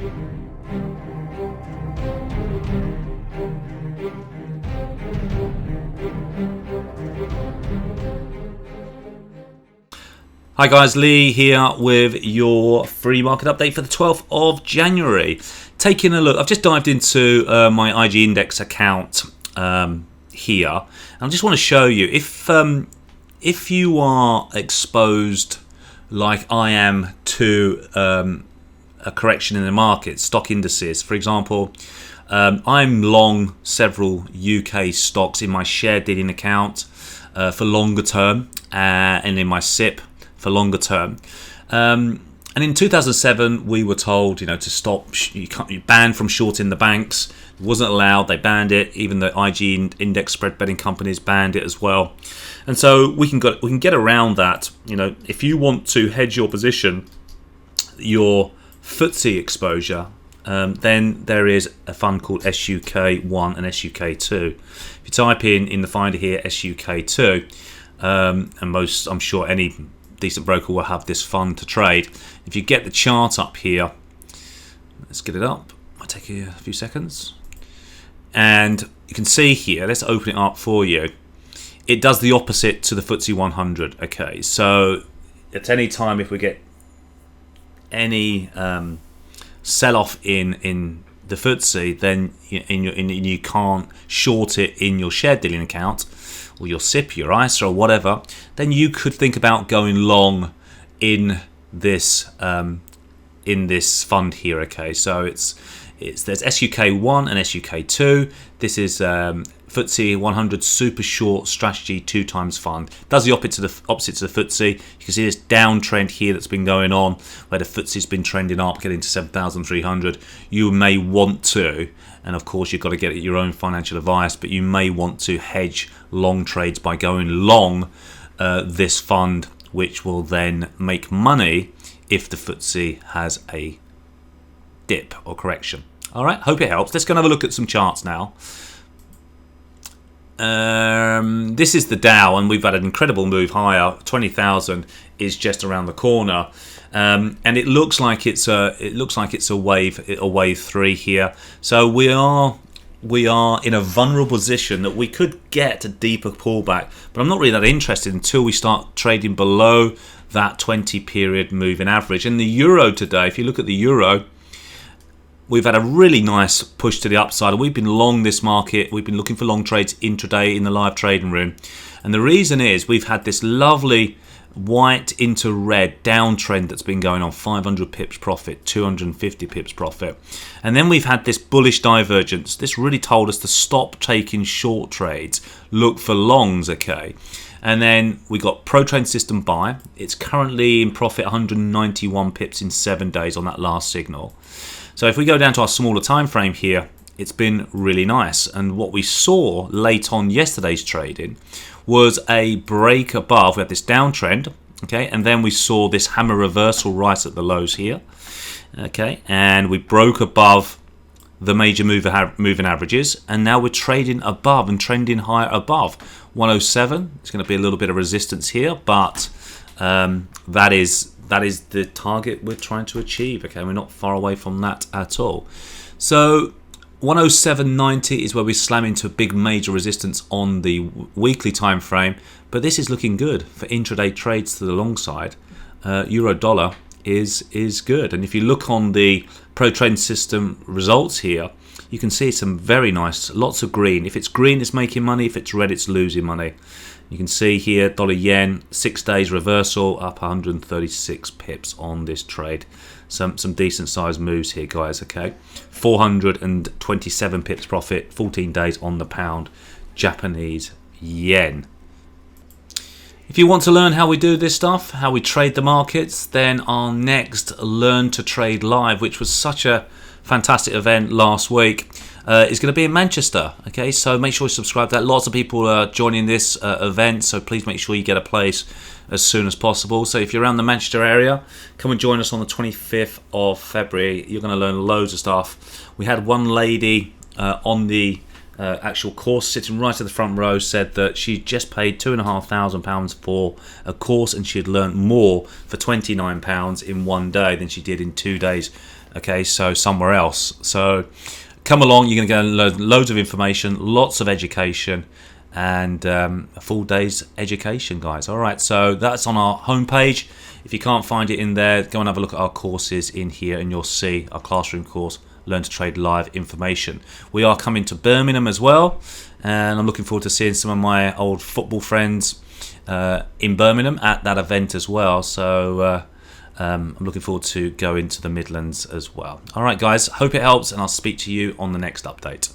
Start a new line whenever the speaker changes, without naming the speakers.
Hi guys, Lee here with your free market update for the 12th of January. Taking a look, I've just dived into my IG Index account here. And I just want to show you, if you are exposed like I am to a correction in the market, stock indices, for example, I'm long several UK stocks in my share dealing account for longer term and in my SIP for longer term. And in 2007, we were told, to stop. You banned from shorting the banks. It wasn't allowed. They banned it. Even the IG index spread betting companies banned it as well. And so we can get around that. If you want to hedge your position, your FTSE exposure, then there is a fund called SUK1 and SUK2. If you type in the finder here SUK2, and I'm sure any decent broker will have this fund to trade. If you get the chart up here, let's get it up. Might take a few seconds. And you can see here, let's open it up for you. It does the opposite to the FTSE 100. Okay, so at any time if we get any sell-off in the FTSE, then you can't short it in your share dealing account or your SIP, your ISA or whatever, then you could think about going long in this fund here. Okay, so there's SUK1 and SUK2. This is FTSE 100 Super Short Strategy 2x fund. Does the opposite to the FTSE. You can see this downtrend here that's been going on, where the FTSE's been trending up, getting to 7,300. You may want to, and of course you've got to get your own financial advice, but you may want to hedge long trades by going long this fund, which will then make money if the FTSE has a dip or correction. All right, hope it helps. Let's go and have a look at some charts now. This is the Dow, and we've had an incredible move higher. 20,000 is just around the corner, and it looks like it's a wave 3 here. So we are in a vulnerable position that we could get a deeper pullback, but I'm not really that interested until we start trading below that 20 period moving average. And the euro today, if you look at the euro, we've had a really nice push to the upside. We've been long this market. We've been looking for long trades intraday in the live trading room. And the reason is we've had this lovely white into red downtrend that's been going on, 500 pips profit, 250 pips profit. And then we've had this bullish divergence. This really told us to stop taking short trades, look for longs, okay? And then we got Pro Trade System buy. It's currently in profit 191 pips in 7 days on that last signal. So if we go down to our smaller time frame here, it's been really nice. And what we saw late on yesterday's trading was a break above. We had this downtrend, okay, and then we saw this hammer reversal right at the lows here, okay, and we broke above the major moving averages, and now we're trading above and trending higher above 107. It's going to be a little bit of resistance here, but that is the target we're trying to achieve. Okay, we're not far away from that at all. So 107.90 is where we slam into a big major resistance on the weekly time frame, but this is looking good for intraday trades to the long side. Euro dollar is good, and if you look on the Pro Trading System results here, you can see some very nice, lots of green. If it's green, it's making money. If it's red, it's losing money. You can see here, dollar yen, 6 days reversal, up 136 pips on this trade. Some decent sized moves here, guys, okay? 427 pips profit, 14 days on the pound, Japanese yen. If you want to learn how we do this stuff, how we trade the markets, then our next Learn to Trade Live, which was such a fantastic event last week, is going to be in Manchester. Okay, so make sure you subscribe to that. Lots of people are joining this event, so please make sure you get a place as soon as possible. So if you're around the Manchester area, come and join us on the 25th of February. You're going to learn loads of stuff. We had one lady on the actual course sitting right at the front row said that she just paid £2,500 for a course, and she had learnt more for £29 in 1 day than she did in 2 days Okay, so somewhere else. So come along, you're going to get loads of information, lots of education, and a full day's education, guys. All right, so that's on our homepage. If you can't find it in there, go and have a look at our courses in here, and you'll see our classroom course, Learn to Trade Live information. We are coming to Birmingham as well, and I'm looking forward to seeing some of my old football friends in Birmingham at that event as well. So I'm looking forward to going to the Midlands as well. All right, guys, hope it helps, and I'll speak to you on the next update.